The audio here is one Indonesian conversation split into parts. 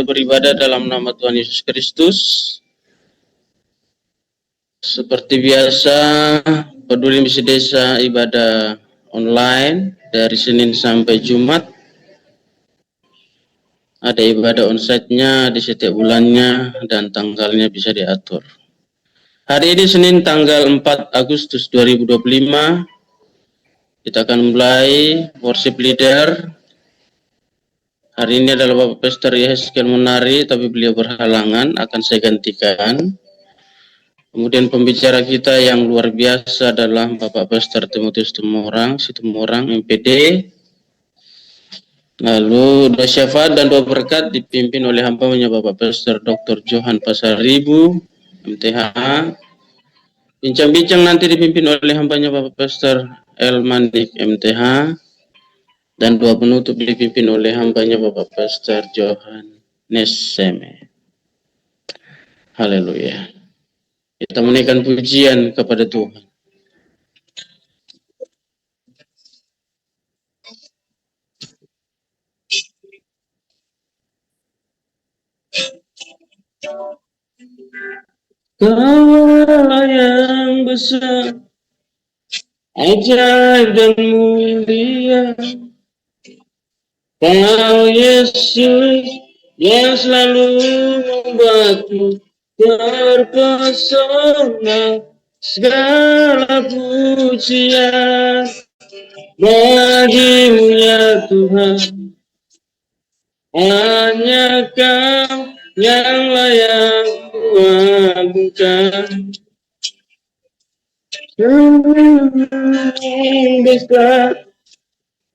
beribadah dalam nama Tuhan Yesus Kristus. Seperti biasa, Peduli Misi Desa ibadah online dari Senin sampai Jumat. Ada ibadah onsite-nya di setiap bulannya dan tanggalnya bisa diatur. Hari ini Senin tanggal 4 Agustus 2025, kita akan mulai worship leader. Hari ini adalah Bapak Pastor Yehezkiel Munari, tapi beliau berhalangan, akan saya gantikan. Kemudian pembicara kita yang luar biasa adalah Bapak Pastor Timotius Tumorang, MPD. Lalu doa syafaat dan doa berkat dipimpin oleh hambanya Bapak Pastor Dr. Johan Pasaribu, MTH. Bincang-bincang nanti dipimpin oleh hambanya Bapak Pastor Elmanik, MTH. Dan doa penutup dipimpin oleh hambanya Bapak Pastor Johan Neseme. Haleluya. Kita menaikkan pujian kepada Tuhan. Kau yang besar, ajaib dan mulia, Kau Yesus yang selalu membuatku terpesona. Segala pujian bagimu ya Tuhan, hanya Kau yang layak kuagungkan. Besar,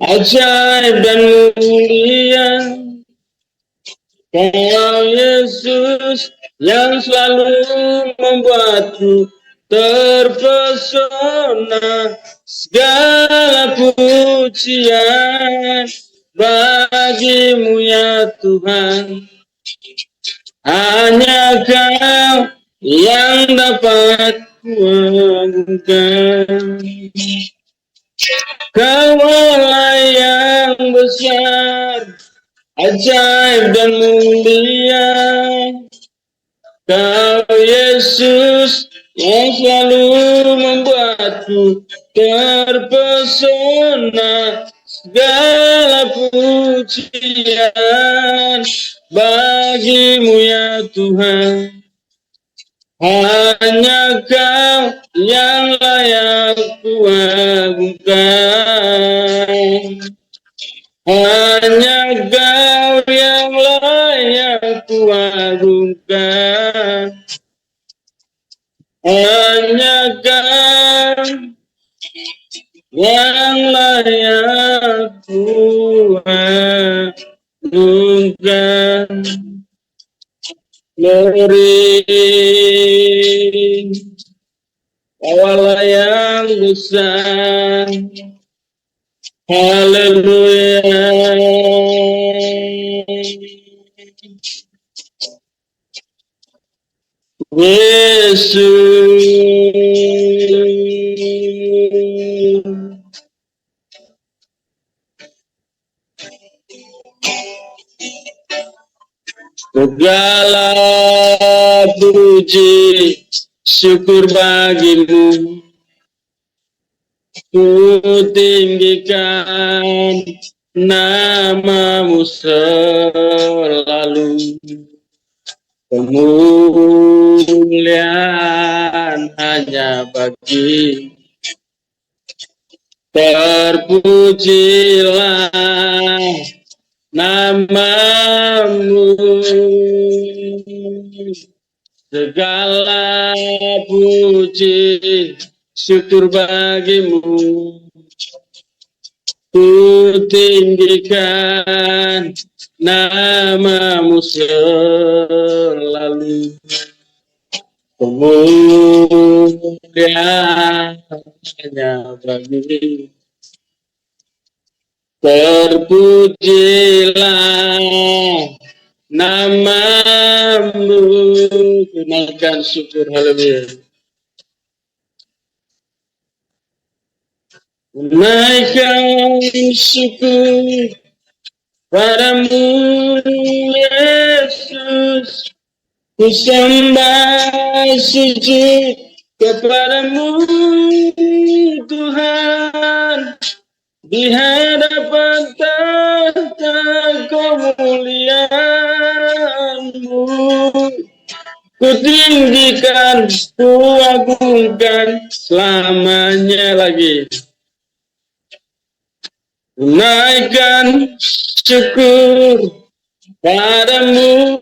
ajaib dan mulia, Kau Yesus yang selalu membuatku terpesona. Segala pujian bagimu ya Tuhan, hanya Kau yang dapat kuagungkan. Kau-Lah yang besar, ajaib dan mulia, Kau Yesus yang selalu membuatku terpesona. Segala pujian bagimu ya Tuhan, hanya Kau yang layak kuagungkan. Hanya Kau yang layak kuagungkan. Hanya Kau yang layak kuagungkan. Glory, Kau-Lah yang besar. Haleluya. Yesus, segala puji syukur bagimu, ku tinggikan namamu selalu. Kemuliaan hanya bagi, terpujilah namamu. Segala puji syukur bagimu, ku tinggikan namamu selalu. Kemuliaan hanya bagi, terpujilah namamu. Kenalkan syukur, haleluya. Naikkan syukur, Padamu Yesus, ku sembah sujud kepadamu Tuhan, di hadapan tahta kemuliaan-Mu. Ku tinggikan, ku agungkan selamanya lagi. Ku naikkan syukur padamu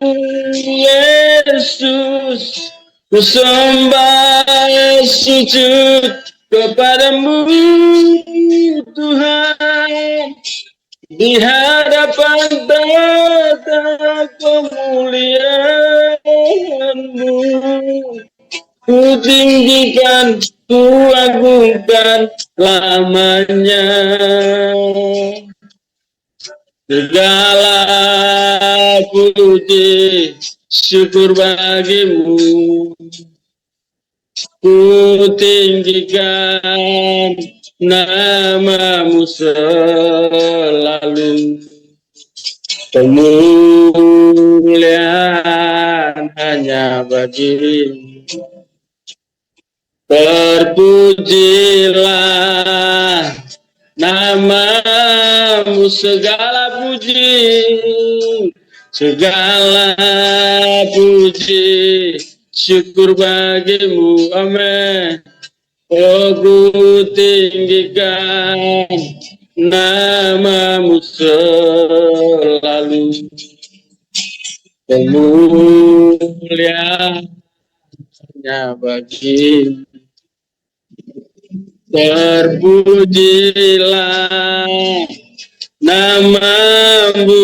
Yesus, ku sembah sujud kepadamu Tuhan, di hadapan tahta kemuliaan-Mu. Ku tinggikan, ku agungkan lamanya. Segala puji syukur bagimu, ku tinggikan namamu selalu. Kemuliaan hanya bagimu. Terpujilah namamu, segala puji, segala puji syukur bagimu. Amin. Oh, ku tinggikan namamu selalu. Kemuliaan hanya bagimu. Terpujilah namamu,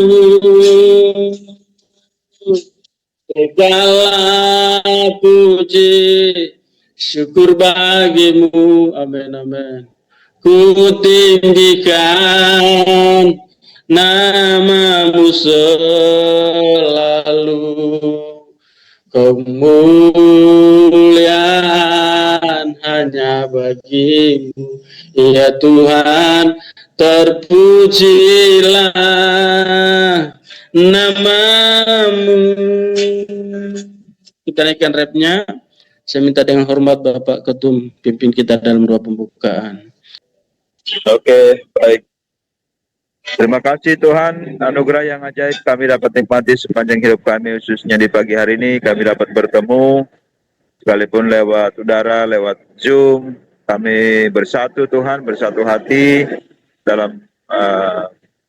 segala puji syukur bagimu. Amin, amin. Ku tinggikan namamu selalu. Kemuliaan hanya bagimu, ya Tuhan. Terpujilah namamu. Kita naikkan rapnya. Saya minta dengan hormat Bapak Ketum pimpin kita dalam doa pembukaan. Oke, baik. Terima kasih Tuhan, anugerah yang ajaib kami dapat nikmati sepanjang hidup kami, khususnya di pagi hari ini kami dapat bertemu, sekalipun lewat udara, lewat Zoom, kami bersatu Tuhan, bersatu hati dalam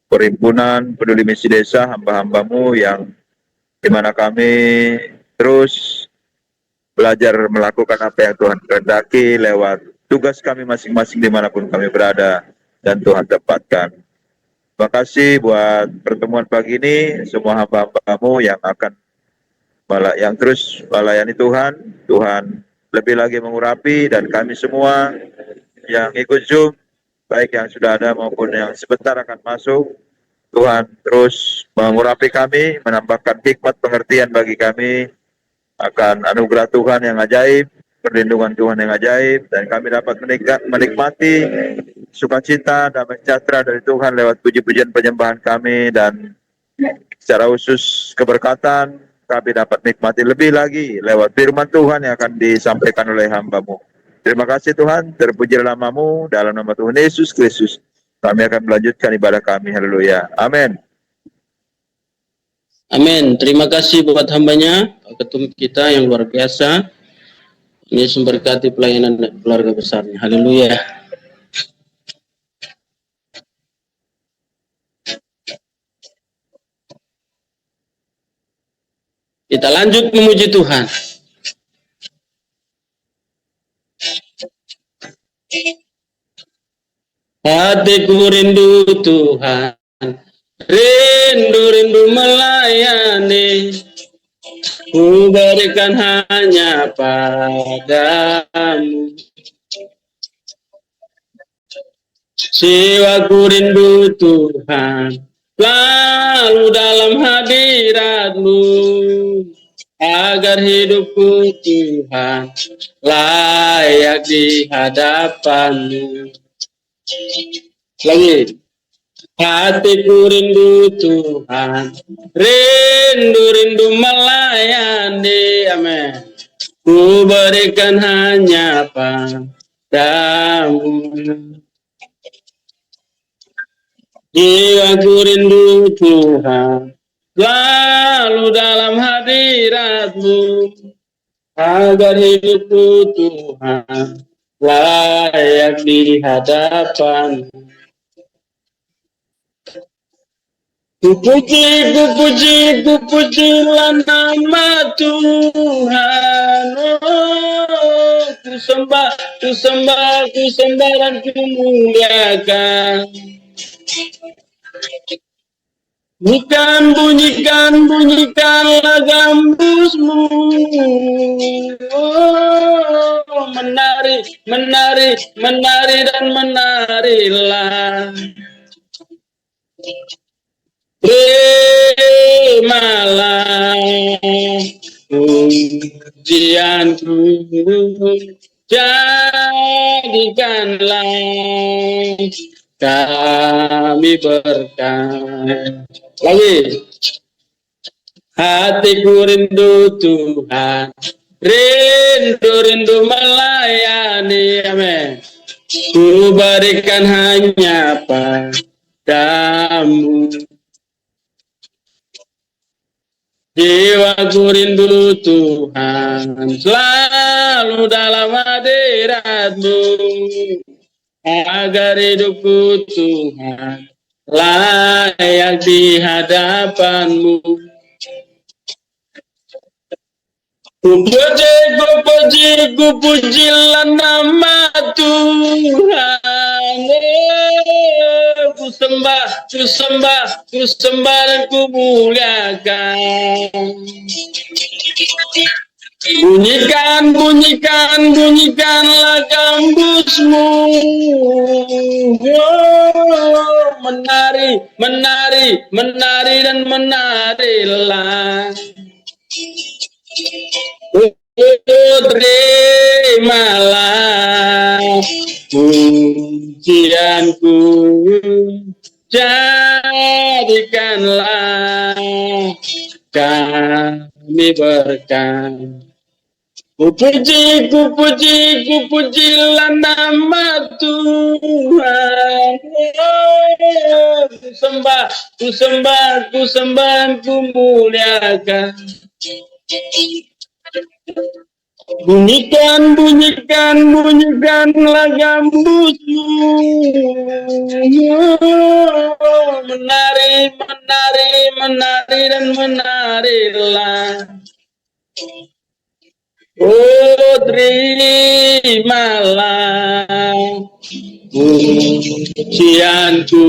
perhimpunan peduli misi desa hamba-hambamu yang dimana kami terus belajar melakukan apa yang Tuhan kehendaki lewat tugas kami masing-masing dimanapun kami berada dan Tuhan tempatkan. Terima kasih buat pertemuan pagi ini, semua hamba-hambamu yang akan yang terus melayani Tuhan. Tuhan lebih lagi mengurapi dan kami semua yang ikut Zoom, baik yang sudah ada maupun yang sebentar akan masuk, Tuhan terus mengurapi kami, menambahkan hikmat pengertian bagi kami akan anugerah Tuhan yang ajaib, perlindungan Tuhan yang ajaib, dan kami dapat menikmati sukacita, damai sejahtera dari Tuhan lewat puji-pujian penyembahan kami, dan secara khusus keberkatan kami dapat nikmati lebih lagi lewat firman Tuhan yang akan disampaikan oleh hamba-Mu. Terima kasih Tuhan, terpujilah nama-Mu, dalam nama Tuhan Yesus Kristus kami akan melanjutkan ibadah kami. Haleluya. Amin. Amin. Terima kasih buat hambanya, Pak Ketum kita yang luar biasa. Ini memberkati pelayanan keluarga besarnya. Haleluya. Kita lanjut memuji Tuhan. Hatiku rindu Tuhan, rindu melayani, ku berikan hanya padamu. Jiwaku rindu Tuhan, lalu dalam hadirat-Mu, agar hidupku Tuhan layak di hadapan-Mu. Lagi, Hatiku rindu Tuhan, rindu melayani, amin. Ku berikan hanya padamu. Jiwaku rindu Tuhan, selalu dalam hadirat-Mu, agar hidupku Tuhan layak di hadapan. Ku pujilah nama Tuhan. Oh, ku sembah dan ku muliakan. Bunyikanlah gambusmu. Oh, menari dan menarilah. Terimalah pujianku, jadikanlah kami berkat. Lagi, hatiku rindu Tuhan, rindu melayani, amin. Ku berikan hanya padamu. Jiwaku rindu Tuhan, selalu dalam hadirat-Mu, agar hidupku Tuhan layak di hadapan-Mu. Ku pujilah nama Tuhan. Ku sembah dan ku muliakan. Bunyikanlah gambusmu. Oh, menari dan menarilah. Terimalah pujianku, jadikanlah kami berkat. Ku pujilah nama Tuhan. Ku sembah, ku muliakan. Bunyikanlah gambusmu. Menari dan menarilah. Oh, terimalah pujianku,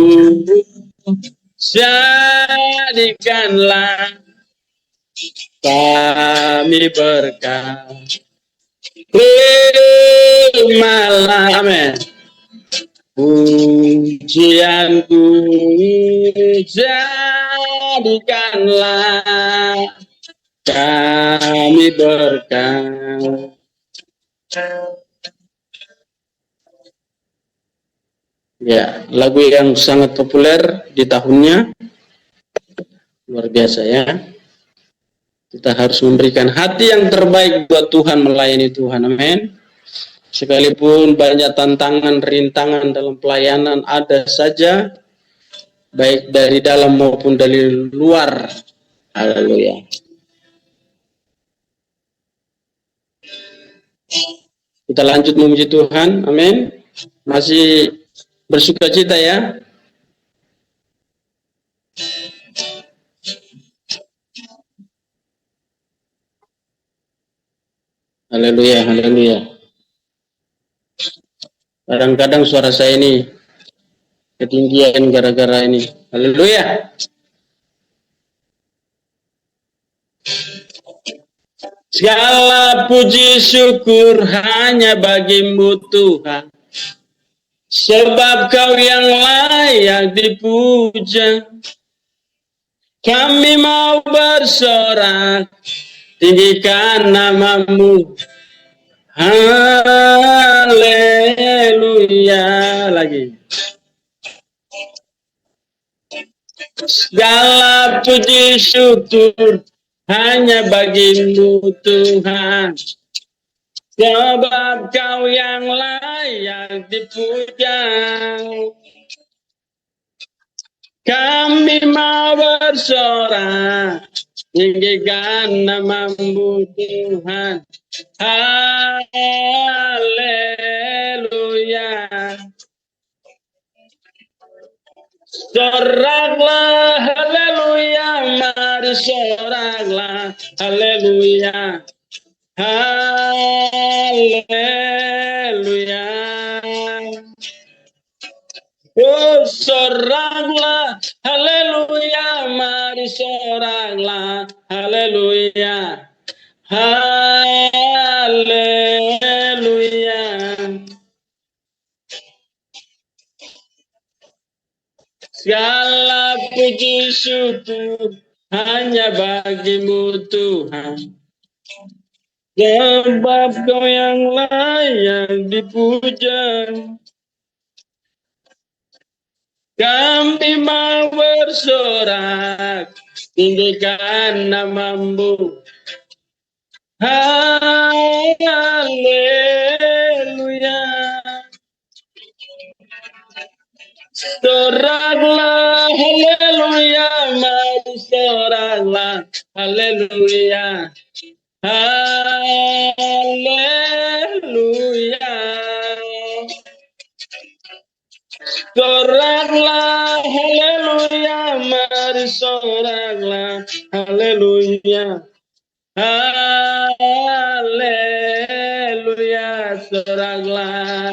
jadikanlah kami berkat. Terimalah, amin, pujianku, jadikanlah kami berkat. Ya, lagu yang sangat populer di tahunnya, luar biasa ya. Kita harus memberikan hati yang terbaik buat Tuhan, melayani Tuhan, amin. Sekalipun banyak tantangan, rintangan dalam pelayanan ada saja, baik dari dalam maupun dari luar. Haleluya. Kita lanjut memuji Tuhan, amin. Masih bersuka cita ya. Haleluya, haleluya. Kadang-kadang suara saya ini ketinggian gara-gara ini. Haleluya. Segala puji syukur hanya bagi-Mu Tuhan, sebab Kau yang layak dipuja. Kami mau bersorak, tinggikan nama-Mu. Haleluya. Lagi. Segala puji syukur hanya bagimu Tuhan. Sebab kau yang layak dipuja. Kami mau bersorak, tinggikan nama-Mu Tuhan. Haleluya. Soraklah, haleluya, mari soraklah, haleluya. Haleluya. Oh, soraklah, haleluya, mari soraklah, haleluya. Haleluya. Segala puji syukur hanya bagimu Tuhan. Sebab kau yang layak dipuja. Kami mau bersorak, tinggikan nama-Mu. Haleluya. Soraklah, haleluya, mari soraklah, haleluya. Haleluya. Soraklah, haleluya, mari soraklah, haleluya. Haleluya, soraklah.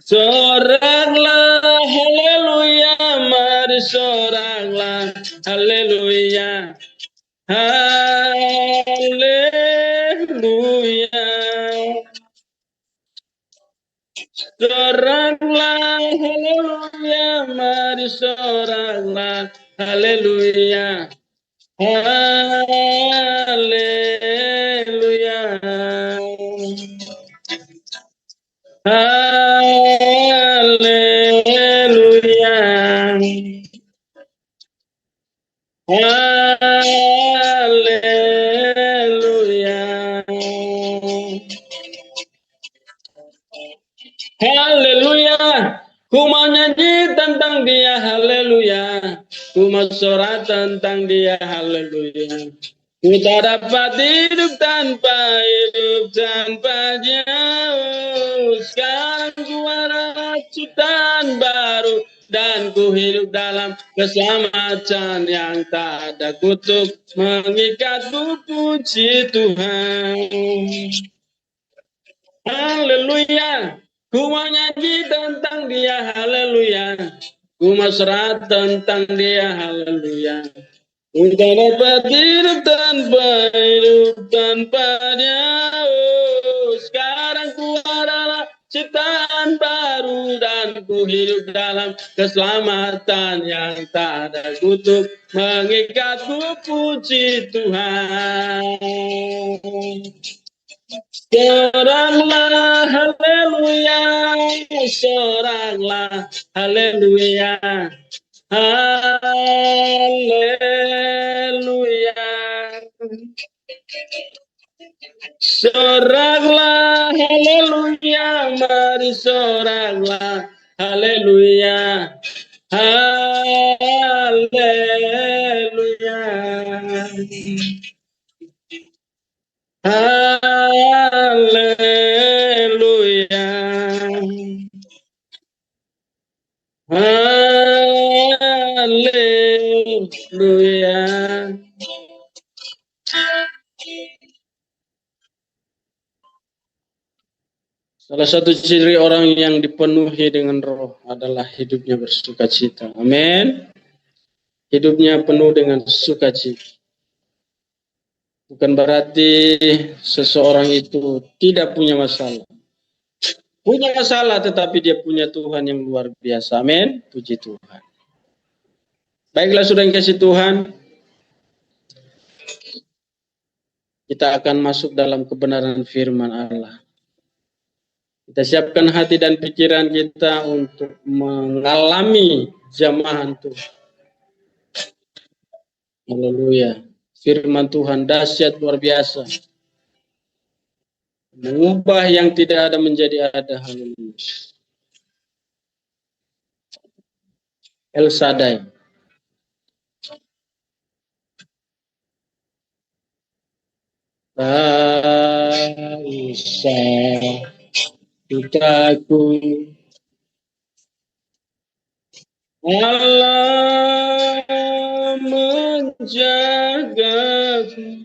Soraklah, haleluya, mari soraklah, haleluya. Haleluya. Soraklah, haleluya, mari soraklah, haleluya. Haleluya. Haleluya. Haleluya. Haleluya. Ku mau nyanyi tentang Dia, haleluya. Ku mau sorak tentang Dia, haleluya. Ku tak dapat hidup tanpa Dia. Sekarang ku adalah ciptaan baru, dan ku hidup dalam keselamatan yang tak ada kutuk mengikatku, puji Tuhan. Haleluya. Ku mau nyanyi tentang Dia, haleluya. Ku mau sorak tentang Dia, haleluya. Ku tak dapat hidup tanpa Dia. Oh, sekarang ku adalah ciptaan baru, dan ku hidup dalam keselamatan yang tak ada kutuk mengikatku, puji Tuhan. Soraklah, haleluya, soraklah, haleluya, haleluya. Soraklah, haleluya, mari soraklah, haleluya, haleluya. Haleluya. Haleluya. Salah satu ciri orang yang dipenuhi dengan Roh adalah hidupnya bersukacita. Amin. Hidupnya penuh dengan sukacita. Bukan berarti seseorang itu tidak punya masalah. Punya masalah, tetapi dia punya Tuhan yang luar biasa. Amin. Puji Tuhan. Baiklah, saudara yang kasih Tuhan, kita akan masuk dalam kebenaran firman Allah. Kita siapkan hati dan pikiran kita untuk mengalami jamahan Tuhan. Haleluya. Firman Tuhan dahsyat luar biasa. Mengubah yang tidak ada menjadi ada. Haleluya. El Shaddai. Tak usah takut. Allah menjagaku.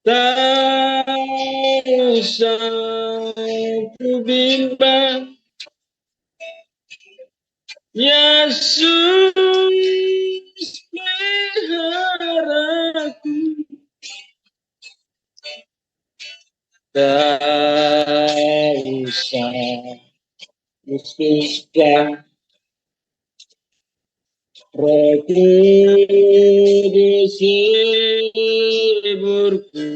Tak usah ku bimbang. Yesus peliharaku. Tak usah susah. Roh Kudus hiburku.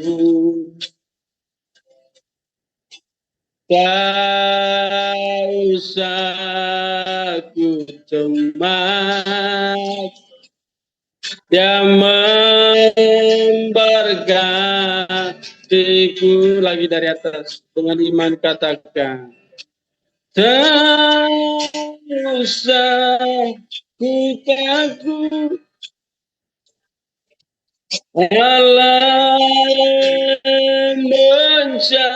Tak usah ku cemas. Dia memberkatiku. Lagi dari atas dengan iman katakan. Tak usah ku takut. Allah menjagaku.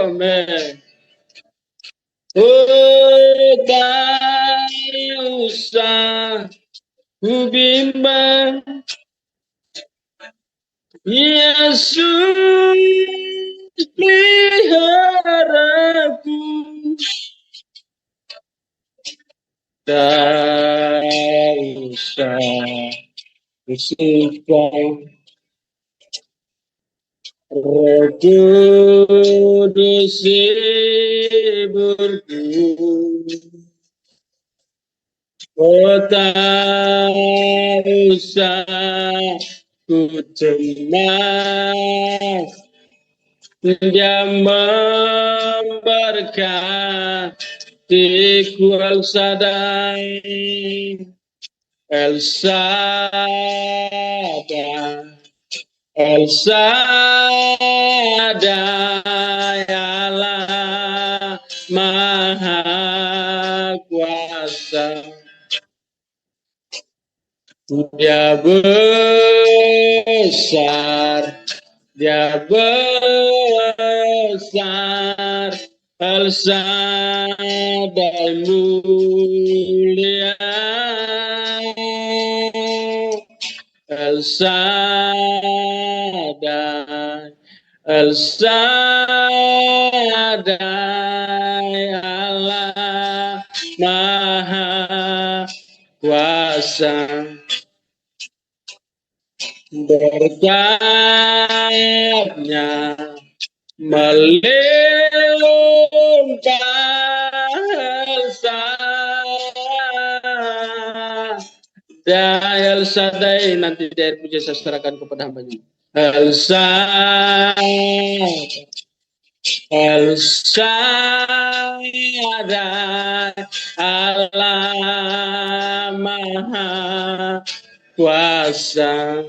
Amin. Oh, tak usah ku bimbang. Yesus peliharaku. Tak usah bersikap. Roh Kudus hiburku. Oh, tak usah ku cemas. Dia memberkatiku. El Shaddai. El Shaddai. El Shaddai, Allah Maha Kuasa. Dia besar, dia besar. El Shaddai mulia. El Shaddai, El Shaddai, Allah Maha Kuasa. Berkatnya melimpah dan El Shaddai. Nanti dari puja saya serahkan kepada hambanya. El Shaddai, El Shaddai, Allah Maha Kuasa.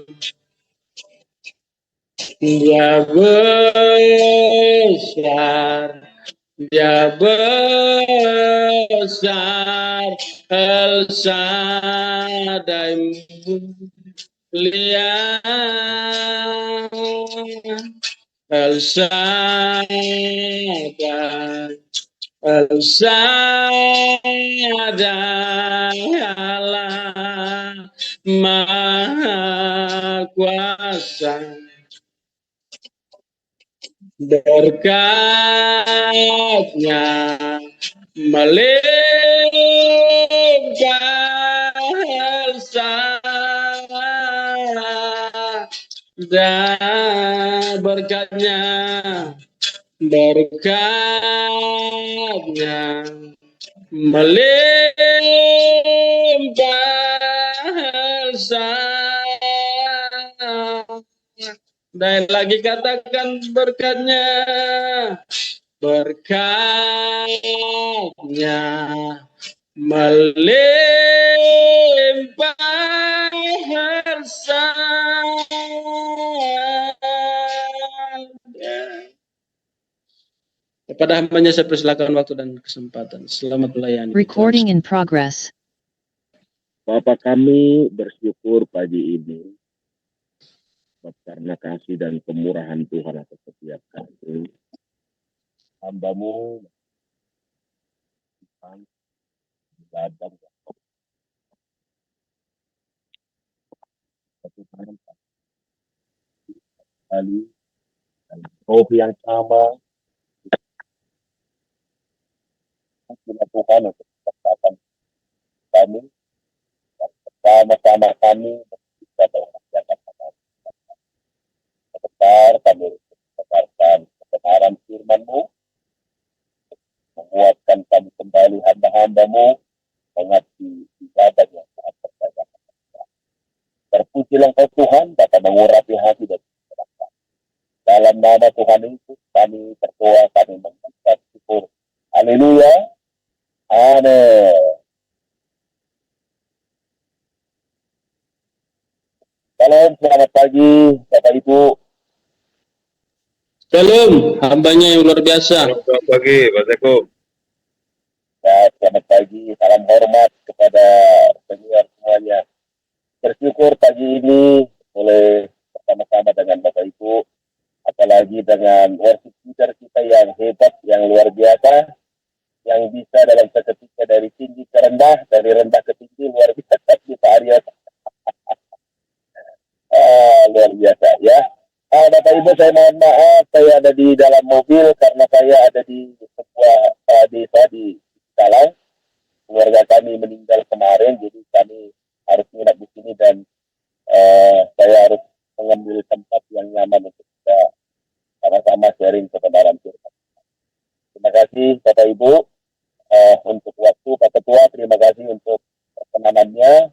Dia besar, dia besar. El Shaddai mulia. El Shaddai, El Shaddai, Allah Maha Kuasa. Berkatnya melimpah El Shaddai. Dan berkatnya melimpah El Shaddai. Dan lagi katakan berkatnya melimpah bersama. Kepada hambanya saya persilakan waktu dan kesempatan. Selamat melayani. Recording in progress. Bapa kami bersyukur pagi ini karena kasih dan kemurahan Tuhan atas setiap kami. Hamba-Mu Tuhan ibadah satu tangan kali dan roh yang sama dilakukan untuk kesehatan kami dan bersama-sama kami pada besar kami mendengarkan kebenaran firman-Mu, menguatkan kami kembali hamba-hamba-Mu mengerti ibadah yang sangat percaya. Terpujilah Engkau Tuhan dapat mengurapi hati dan pikiran. Dalam nama Tuhan Yesus kami berdoa, kami mengucap syukur. Haleluya. Amin. Salam, selamat pagi Bapak Ibu. Shalom, hambanya yang luar biasa. Selamat pagi, Pak Seko. Ya, selamat pagi, salam hormat kepada pendengar semuanya. Bersyukur pagi ini boleh bersama-sama dengan Bapak Ibu, apalagi dengan worship leader kita yang hebat, yang luar biasa, yang bisa dalam seketika dari tinggi ke rendah, dari rendah ke tinggi, luar biasa di Pak Arya. Luar biasa ya. Bapak Ibu, saya mohon maaf, saya ada di dalam mobil karena saya ada di sebuah desa di Talang. Keluarga kami meninggal kemarin, jadi kami harus menginap di sini dan saya harus mengambil tempat yang nyaman untuk kita sama-sama sharing kebenaran Tuhan. Terima kasih Bapak Ibu untuk waktu. Pak Ketua, terima kasih untuk perkenanannya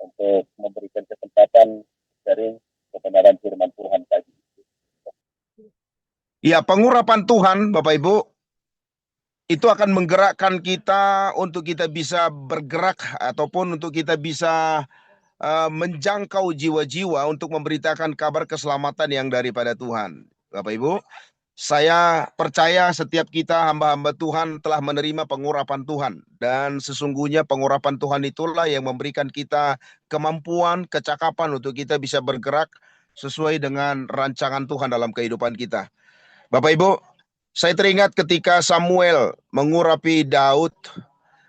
untuk memberikan kesempatan sharing kebenaran firman Tuhan pagi ini. Ya, pengurapan Tuhan, Bapak Ibu, itu akan menggerakkan kita untuk kita bisa bergerak ataupun untuk kita bisa menjangkau jiwa-jiwa untuk memberitakan kabar keselamatan yang daripada Tuhan. Bapak Ibu, saya percaya setiap kita hamba-hamba Tuhan telah menerima pengurapan Tuhan. Dan sesungguhnya pengurapan Tuhan itulah yang memberikan kita kemampuan, kecakapan untuk kita bisa bergerak sesuai dengan rancangan Tuhan dalam kehidupan kita. Bapak Ibu, saya teringat ketika Samuel mengurapi Daud,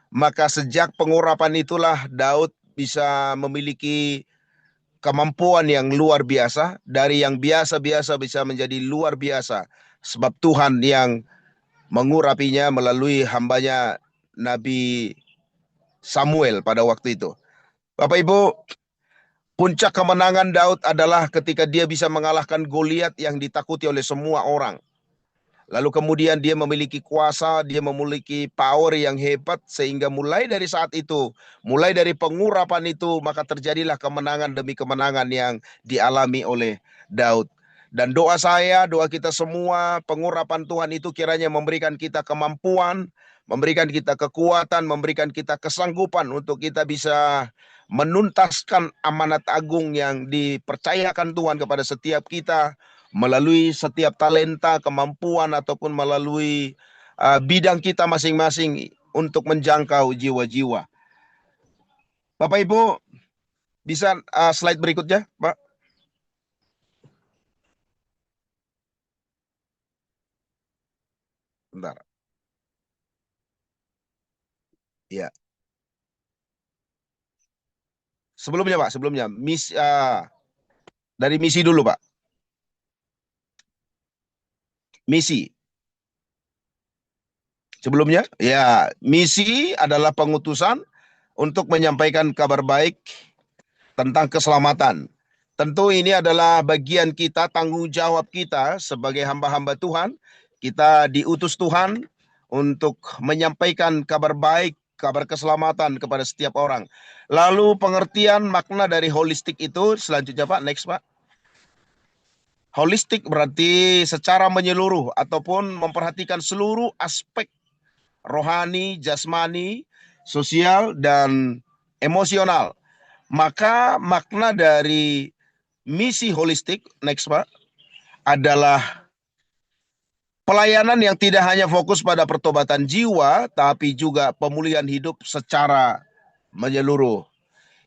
maka sejak pengurapan itulah Daud bisa memiliki kemampuan yang luar biasa, dari yang biasa-biasa bisa menjadi luar biasa. Sebab Tuhan yang mengurapinya melalui hambanya Nabi Samuel pada waktu itu. Bapak Ibu, puncak kemenangan Daud adalah ketika dia bisa mengalahkan Goliat yang ditakuti oleh semua orang. Lalu kemudian dia memiliki kuasa, dia memiliki power yang hebat, sehingga mulai dari saat itu, mulai dari pengurapan itu, maka terjadilah kemenangan demi kemenangan yang dialami oleh Daud. Dan doa saya, doa kita semua, pengurapan Tuhan itu kiranya memberikan kita kemampuan, memberikan kita kekuatan, memberikan kita kesanggupan untuk kita bisa menuntaskan amanat agung yang dipercayakan Tuhan kepada setiap kita, melalui setiap talenta, kemampuan, ataupun melalui bidang kita masing-masing untuk menjangkau jiwa-jiwa. Bapak Ibu, bisa slide berikutnya, Pak? Bentar. Ya. Sebelumnya, Pak, sebelumnya. Dari misi dulu, Pak. Misi. Sebelumnya, ya, misi adalah pengutusan untuk menyampaikan kabar baik tentang keselamatan. Tentu ini adalah bagian kita, tanggung jawab kita sebagai hamba-hamba Tuhan. Kita diutus Tuhan untuk menyampaikan kabar baik, kabar keselamatan kepada setiap orang. Lalu pengertian makna dari holistik itu, selanjutnya Pak, next Pak. Holistik berarti secara menyeluruh ataupun memperhatikan seluruh aspek rohani, jasmani, sosial, dan emosional. Maka makna dari misi holistik, next Pak, adalah pelayanan yang tidak hanya fokus pada pertobatan jiwa, tapi juga pemulihan hidup secara menyeluruh.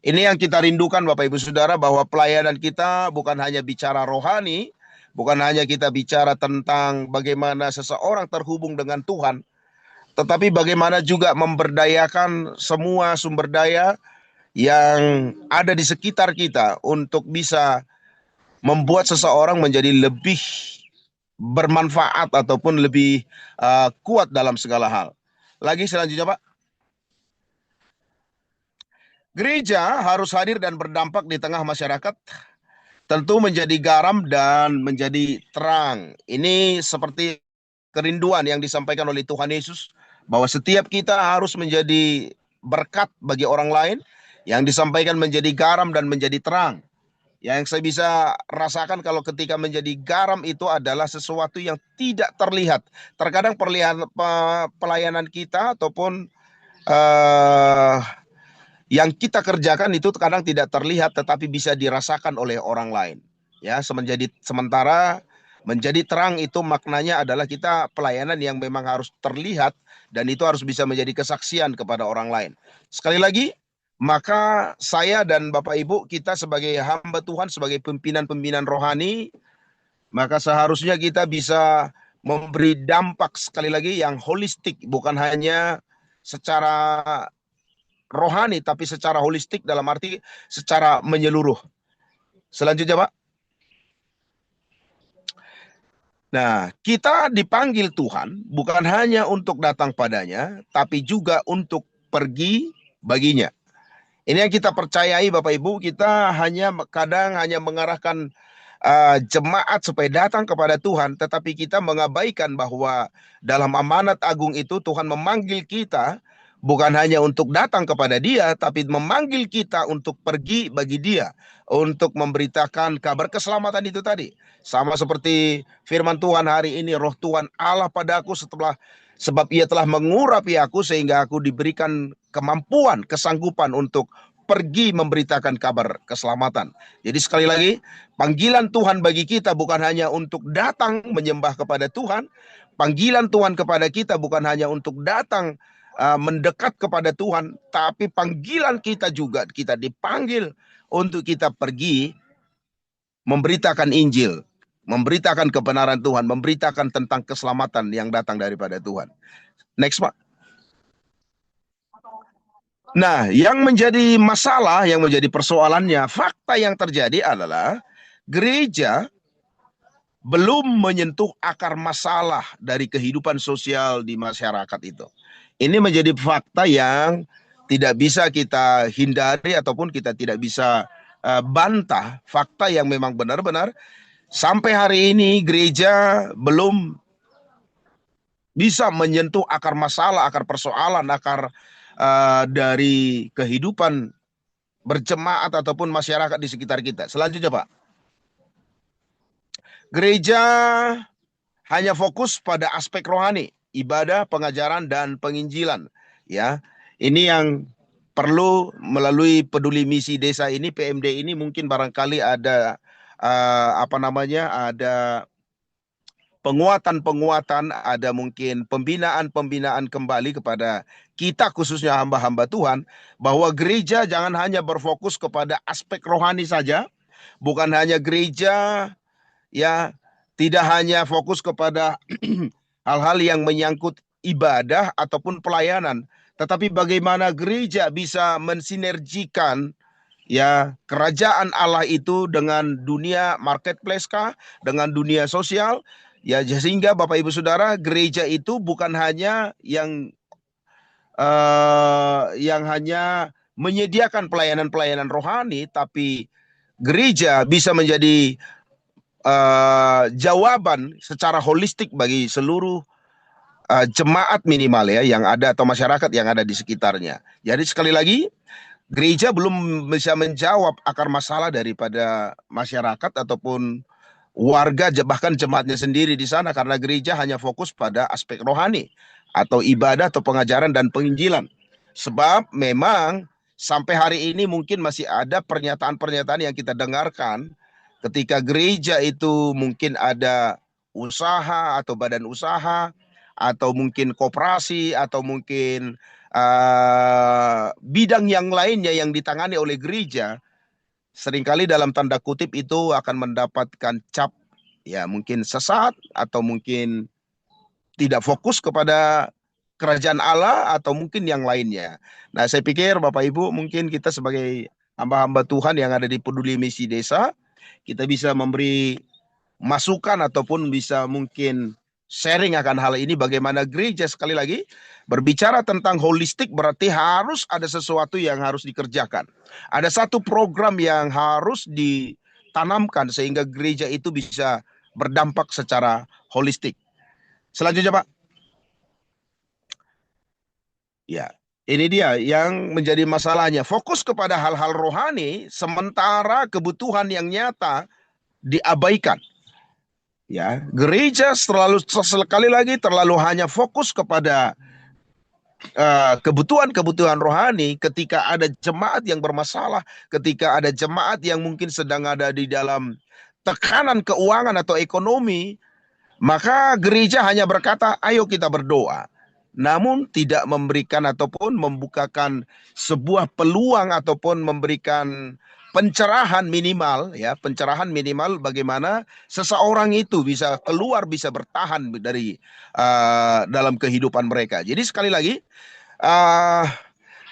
Ini yang kita rindukan Bapak Ibu Saudara, bahwa pelayanan kita bukan hanya bicara rohani, bukan hanya kita bicara tentang bagaimana seseorang terhubung dengan Tuhan, tetapi bagaimana juga memberdayakan semua sumber daya yang ada di sekitar kita untuk bisa membuat seseorang menjadi lebih bermanfaat ataupun lebih kuat dalam segala hal. Lagi selanjutnya Pak. Gereja harus hadir dan berdampak di tengah masyarakat, tentu menjadi garam dan menjadi terang. Ini seperti kerinduan yang disampaikan oleh Tuhan Yesus, bahwa setiap kita harus menjadi berkat bagi orang lain, yang disampaikan menjadi garam dan menjadi terang. Yang saya bisa rasakan kalau ketika menjadi garam itu adalah sesuatu yang tidak terlihat. Terkadang pelayanan kita ataupun yang kita kerjakan itu kadang tidak terlihat, tetapi bisa dirasakan oleh orang lain. Ya, sementara menjadi terang itu maknanya adalah kita pelayanan yang memang harus terlihat dan itu harus bisa menjadi kesaksian kepada orang lain. Sekali lagi, maka saya dan Bapak Ibu, kita sebagai hamba Tuhan, sebagai pimpinan-pimpinan rohani, maka seharusnya kita bisa memberi dampak sekali lagi yang holistik, bukan hanya secara rohani, tapi secara holistik dalam arti secara menyeluruh. Selanjutnya Pak. Nah, kita dipanggil Tuhan bukan hanya untuk datang padanya, tapi juga untuk pergi baginya. Ini yang kita percayai Bapak Ibu, kita kadang hanya mengarahkan jemaat supaya datang kepada Tuhan, tetapi kita mengabaikan bahwa dalam amanat agung itu Tuhan memanggil kita bukan hanya untuk datang kepada Dia, tapi memanggil kita untuk pergi bagi Dia, untuk memberitakan kabar keselamatan itu tadi. Sama seperti firman Tuhan hari ini, Roh Tuhan Allah padaku sebab Ia telah mengurapi aku sehingga aku diberikan kemampuan, kesanggupan untuk pergi memberitakan kabar keselamatan. Jadi sekali lagi, panggilan Tuhan bagi kita bukan hanya untuk datang menyembah kepada Tuhan, panggilan Tuhan kepada kita bukan hanya untuk datang mendekat kepada Tuhan, tapi panggilan kita juga, kita dipanggil untuk kita pergi memberitakan Injil, memberitakan kebenaran Tuhan, memberitakan tentang keselamatan yang datang daripada Tuhan. Next Pak. Nah, yang menjadi masalah, yang menjadi persoalannya, fakta yang terjadi adalah gereja belum menyentuh akar masalah dari kehidupan sosial di masyarakat itu. Ini menjadi fakta yang tidak bisa kita hindari ataupun kita tidak bisa bantah. Fakta yang memang benar-benar sampai hari ini gereja belum bisa menyentuh akar masalah, akar persoalan, akar dari kehidupan berjemaat ataupun masyarakat di sekitar kita. Selanjutnya Pak. Gereja hanya fokus pada aspek rohani, ibadah, pengajaran, dan penginjilan. Ya, ini yang perlu melalui peduli misi desa ini, PMD ini, mungkin barangkali ada ada penguatan-penguatan, ada mungkin pembinaan-pembinaan kembali kepada kita khususnya hamba-hamba Tuhan, bahwa gereja jangan hanya berfokus kepada aspek rohani saja, bukan hanya gereja ya tidak hanya fokus kepada hal-hal yang menyangkut ibadah ataupun pelayanan, tetapi bagaimana gereja bisa mensinergikan ya kerajaan Allah itu dengan dunia marketplace kah, dengan dunia sosial, ya sehingga Bapak Ibu Saudara, gereja itu bukan hanya yang hanya menyediakan pelayanan-pelayanan rohani, tapi gereja bisa menjadi jawaban secara holistik bagi seluruh jemaat minimal ya yang ada atau masyarakat yang ada di sekitarnya. Jadi sekali lagi, gereja belum bisa menjawab akar masalah daripada masyarakat ataupun warga, bahkan jemaatnya sendiri di sana, karena gereja hanya fokus pada aspek rohani. atau ibadah atau pengajaran dan penginjilan. Sebab memang sampai hari ini mungkin masih ada pernyataan-pernyataan yang kita dengarkan ketika gereja itu mungkin ada usaha atau badan usaha atau mungkin koperasi atau mungkin bidang yang lainnya yang ditangani oleh gereja, seringkali dalam tanda kutip itu akan mendapatkan cap ya mungkin sesat atau mungkin tidak fokus kepada kerajaan Allah atau mungkin yang lainnya. Nah, saya pikir Bapak Ibu mungkin kita sebagai hamba-hamba Tuhan yang ada di Peduli Misi Desa, kita bisa memberi masukan ataupun bisa mungkin sharing akan hal ini, bagaimana gereja sekali lagi berbicara tentang holistik berarti harus ada sesuatu yang harus dikerjakan. Ada satu program yang harus ditanamkan sehingga gereja itu bisa berdampak secara holistik. Selanjutnya Pak. Ya, ini dia yang menjadi masalahnya. Fokus kepada hal-hal rohani sementara kebutuhan yang nyata diabaikan. Ya, gereja sekali lagi terlalu hanya fokus kepada kebutuhan-kebutuhan rohani ketika ada jemaat yang bermasalah, ketika ada jemaat yang mungkin sedang ada di dalam tekanan keuangan atau ekonomi, maka gereja hanya berkata, ayo kita berdoa. Namun tidak memberikan ataupun membukakan sebuah peluang ataupun memberikan pencerahan minimal, ya, pencerahan minimal bagaimana seseorang itu bisa keluar, bisa bertahan dari dalam kehidupan mereka. Jadi sekali lagi,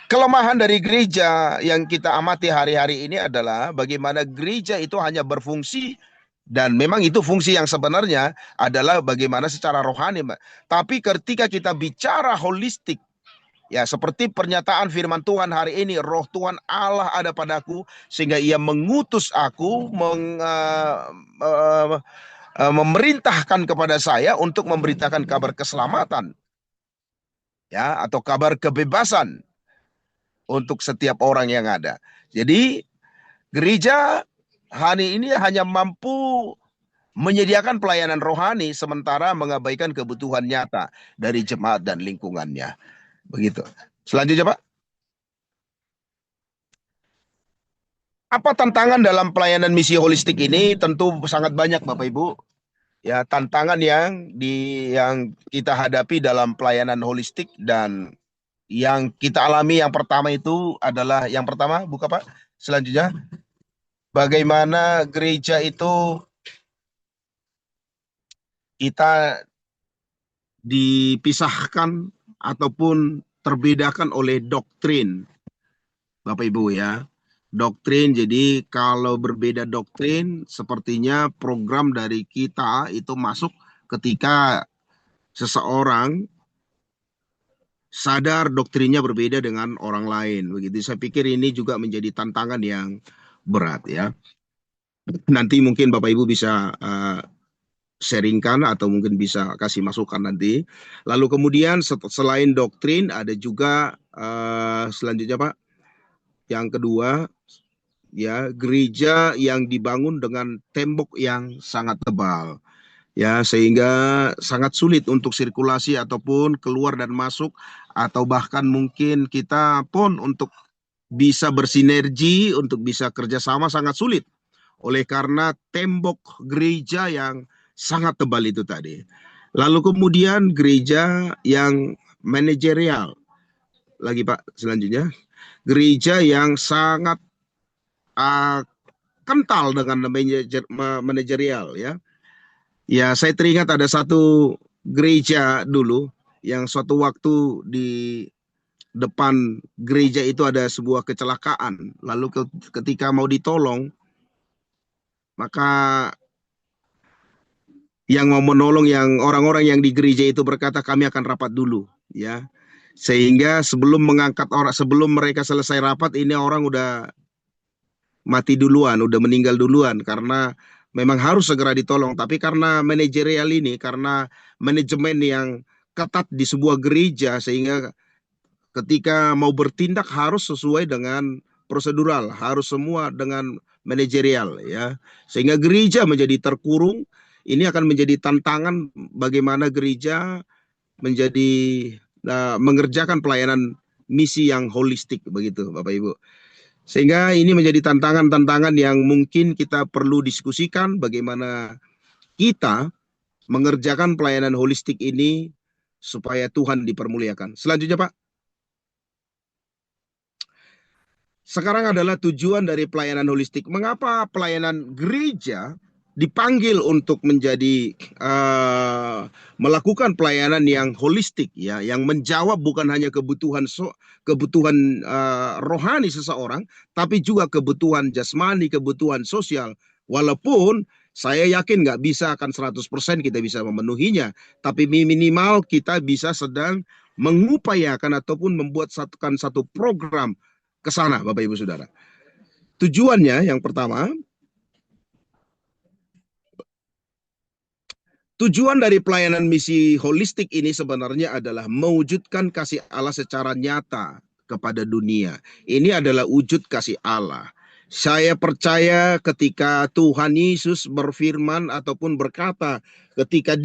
kelemahan dari gereja yang kita amati hari-hari ini adalah bagaimana gereja itu hanya berfungsi, dan memang itu fungsi yang sebenarnya adalah bagaimana secara rohani. Tapi ketika kita bicara holistik, ya seperti pernyataan firman Tuhan hari ini, Roh Tuhan Allah ada padaku sehingga ia mengutus aku, memerintahkan kepada saya untuk memberitakan kabar keselamatan, ya, atau kabar kebebasan untuk setiap orang yang ada. Jadi gereja hari ini hanya mampu menyediakan pelayanan rohani sementara mengabaikan kebutuhan nyata dari jemaat dan lingkungannya. Begitu. Selanjutnya Pak. Apa tantangan dalam pelayanan misi holistik ini? Tentu sangat banyak Bapak Ibu. Ya, tantangan yang kita hadapi dalam pelayanan holistik dan yang kita alami yang pertama itu adalah yang pertama, buka Pak. Selanjutnya, bagaimana gereja itu kita dipisahkan ataupun terbedakan oleh doktrin, Bapak Ibu ya. Doktrin, jadi kalau berbeda doktrin, sepertinya program dari kita itu masuk ketika seseorang sadar doktrinnya berbeda dengan orang lain. Begitu, saya pikir ini juga menjadi tantangan yang berat ya. Nanti mungkin Bapak Ibu bisa sharingkan atau mungkin bisa kasih masukan nanti. Lalu kemudian selain doktrin ada juga selanjutnya Pak, yang kedua ya, gereja yang dibangun dengan tembok yang sangat tebal ya, sehingga sangat sulit untuk sirkulasi ataupun keluar dan masuk, atau bahkan mungkin kita pun untuk bisa bersinergi, untuk bisa kerjasama sangat sulit oleh karena tembok gereja yang sangat tebal itu tadi. Lalu kemudian gereja yang manajerial lagi Pak, selanjutnya gereja yang sangat kental dengan manajerial ya. Ya, saya teringat ada satu gereja dulu yang suatu waktu di depan gereja itu ada sebuah kecelakaan. Lalu ketika mau ditolong, maka yang mau menolong, yang orang-orang yang di gereja itu berkata kami akan rapat dulu ya. Sehingga sebelum mengangkat orang, sebelum mereka selesai rapat, ini orang udah mati duluan, udah meninggal duluan karena memang harus segera ditolong. Tapi karena manajerial ini, karena manajemen yang ketat di sebuah gereja, sehingga ketika mau bertindak harus sesuai dengan prosedural, harus semua dengan manajerial ya. Sehingga gereja menjadi terkurung. Ini akan menjadi tantangan bagaimana gereja menjadi mengerjakan pelayanan misi yang holistik begitu Bapak Ibu. Sehingga ini menjadi tantangan-tantangan yang mungkin kita perlu diskusikan bagaimana kita mengerjakan pelayanan holistik ini supaya Tuhan dipermuliakan. Selanjutnya Pak. Sekarang adalah tujuan dari pelayanan holistik. Mengapa pelayanan gereja dipanggil untuk menjadi melakukan pelayanan yang holistik, ya, yang menjawab bukan hanya kebutuhan rohani seseorang, tapi juga kebutuhan jasmani, kebutuhan sosial. Walaupun saya yakin nggak bisa akan 100% kita bisa memenuhinya, tapi minimal kita bisa sedang mengupayakan ataupun membuat satu program ke sana, Bapak Ibu Saudara. Tujuannya yang pertama, tujuan dari pelayanan misi holistik ini sebenarnya adalah mewujudkan kasih Allah secara nyata kepada dunia. Ini adalah wujud kasih Allah. Saya percaya ketika Tuhan Yesus berfirman ataupun berkata, ketika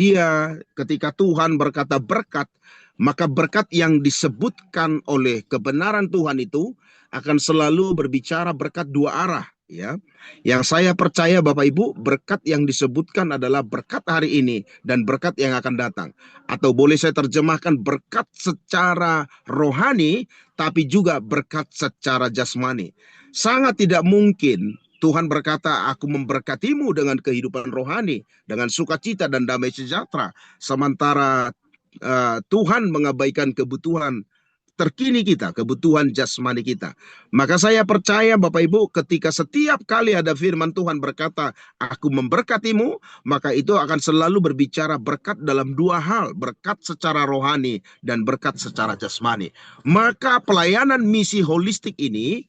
Tuhan berkata berkat, maka berkat yang disebutkan oleh kebenaran Tuhan itu akan selalu berbicara berkat dua arah, ya. Yang saya percaya Bapak Ibu, berkat yang disebutkan adalah berkat hari ini dan berkat yang akan datang. Atau boleh saya terjemahkan berkat secara rohani, tapi juga berkat secara jasmani. Sangat tidak mungkin Tuhan berkata, aku memberkatimu dengan kehidupan rohani, dengan sukacita dan damai sejahtera. Sementara Tuhan mengabaikan kebutuhan terkini kita, kebutuhan jasmani kita. Maka saya percaya Bapak Ibu, ketika setiap kali ada firman Tuhan berkata, aku memberkatimu, maka itu akan selalu berbicara berkat dalam dua hal, berkat secara rohani dan berkat secara jasmani. Maka pelayanan misi holistik ini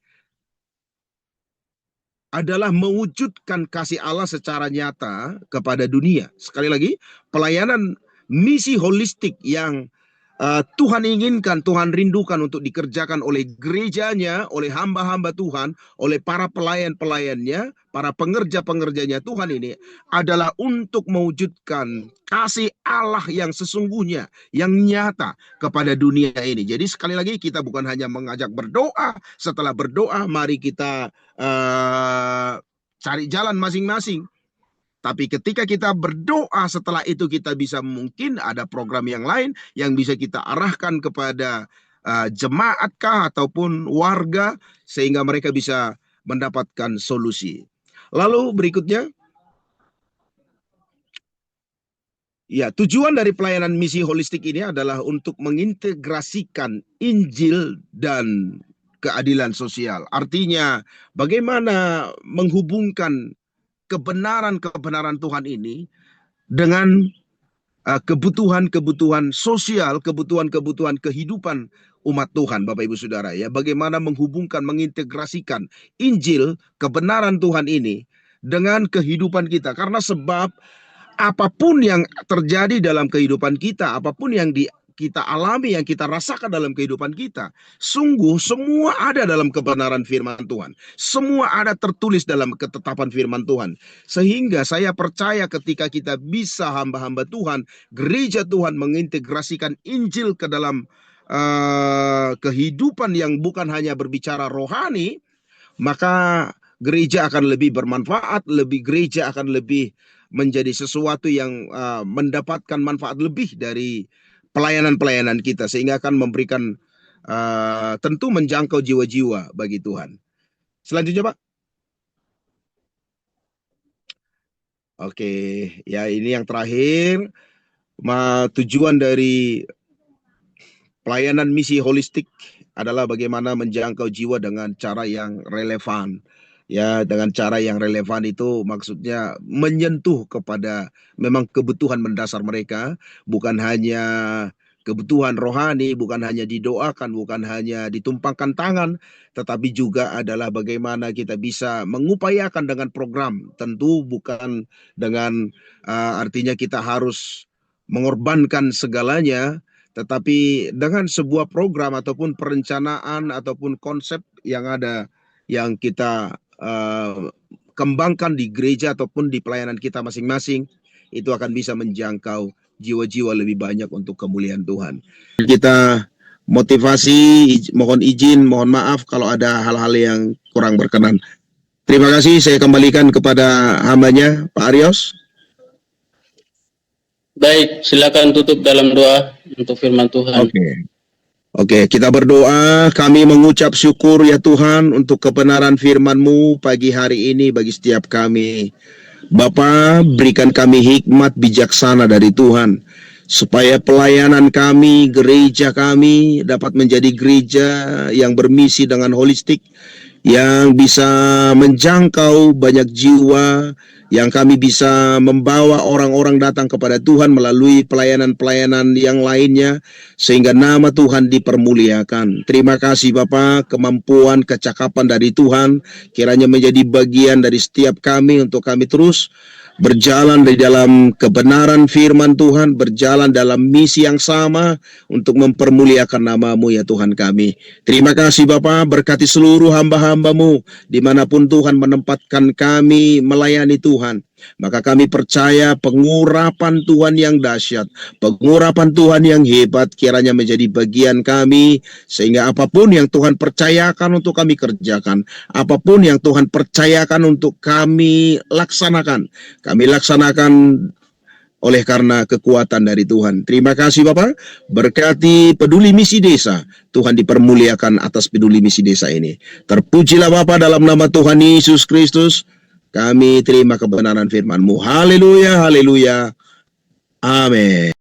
adalah mewujudkan kasih Allah secara nyata kepada dunia. Sekali lagi, pelayanan misi holistik yang Tuhan inginkan, Tuhan rindukan untuk dikerjakan oleh gerejanya, oleh hamba-hamba Tuhan, oleh para pelayan-pelayannya, para pengerja-pengerjanya Tuhan ini adalah untuk mewujudkan kasih Allah yang sesungguhnya, yang nyata kepada dunia ini. Jadi sekali lagi kita bukan hanya mengajak berdoa, setelah berdoa mari kita cari jalan masing-masing. Tapi ketika kita berdoa, setelah itu kita bisa mungkin ada program yang lain yang bisa kita arahkan kepada jemaatkah ataupun warga sehingga mereka bisa mendapatkan solusi. Lalu berikutnya, ya, tujuan dari pelayanan misi holistik ini adalah untuk mengintegrasikan Injil dan keadilan sosial. Artinya bagaimana menghubungkan kebenaran-kebenaran Tuhan ini dengan kebutuhan-kebutuhan sosial, kebutuhan-kebutuhan kehidupan umat Tuhan, Bapak Ibu Saudara, ya. Bagaimana menghubungkan, mengintegrasikan Injil, kebenaran Tuhan ini dengan kehidupan kita. Karena sebab apapun yang terjadi dalam kehidupan kita, apapun yang kita alami, yang kita rasakan dalam kehidupan kita, sungguh semua ada dalam kebenaran firman Tuhan. Semua ada tertulis dalam ketetapan firman Tuhan. Sehingga saya percaya ketika kita bisa hamba-hamba Tuhan, gereja Tuhan mengintegrasikan Injil ke dalam kehidupan yang bukan hanya berbicara rohani, maka gereja akan lebih bermanfaat, gereja akan lebih menjadi sesuatu yang mendapatkan manfaat lebih dari pelayanan-pelayanan kita, sehingga akan memberikan tentu menjangkau jiwa-jiwa bagi Tuhan. Selanjutnya Pak. Oke, ya ini yang terakhir, tujuan dari pelayanan misi holistik adalah bagaimana menjangkau jiwa dengan cara yang relevan. Ya, dengan cara yang relevan itu maksudnya menyentuh kepada memang kebutuhan mendasar mereka, bukan hanya kebutuhan rohani, bukan hanya didoakan, bukan hanya ditumpangkan tangan, tetapi juga adalah bagaimana kita bisa mengupayakan dengan program. Tentu bukan dengan artinya kita harus mengorbankan segalanya, tetapi dengan sebuah program ataupun perencanaan ataupun konsep yang ada, yang kita kembangkan di gereja ataupun di pelayanan kita masing-masing, itu akan bisa menjangkau jiwa-jiwa lebih banyak untuk kemuliaan Tuhan. Kita motivasi, mohon izin, mohon maaf kalau ada hal-hal yang kurang berkenan. Terima kasih, saya kembalikan kepada hambanya, Pak Aryos. Baik, silakan tutup dalam doa untuk firman Tuhan. Oke, kita berdoa. Kami mengucap syukur ya Tuhan untuk kebenaran firman-Mu pagi hari ini bagi setiap kami. Bapa, berikan kami hikmat bijaksana dari Tuhan, supaya pelayanan kami, gereja kami dapat menjadi gereja yang bermisi dengan holistik, yang bisa menjangkau banyak jiwa, yang kami bisa membawa orang-orang datang kepada Tuhan melalui pelayanan-pelayanan yang lainnya, sehingga nama Tuhan dipermuliakan. Terima kasih Bapa, kemampuan, kecakapan dari Tuhan kiranya menjadi bagian dari setiap kami untuk kami terus berjalan di dalam kebenaran firman Tuhan, berjalan dalam misi yang sama untuk mempermuliakan nama-Mu ya Tuhan kami. Terima kasih Bapa, berkati seluruh hamba-hamba-Mu dimanapun Tuhan menempatkan kami melayani Tuhan. Maka kami percaya pengurapan Tuhan yang dahsyat, pengurapan Tuhan yang hebat kiranya menjadi bagian kami, sehingga apapun yang Tuhan percayakan untuk kami kerjakan, apapun yang Tuhan percayakan untuk kami laksanakan oleh karena kekuatan dari Tuhan. Terima kasih Bapak, berkati peduli misi desa, Tuhan dipermuliakan atas peduli misi desa ini. Terpujilah Bapak dalam nama Tuhan Yesus Kristus. Kami terima kebenaran firman-Mu. Haleluya, haleluya. Amin.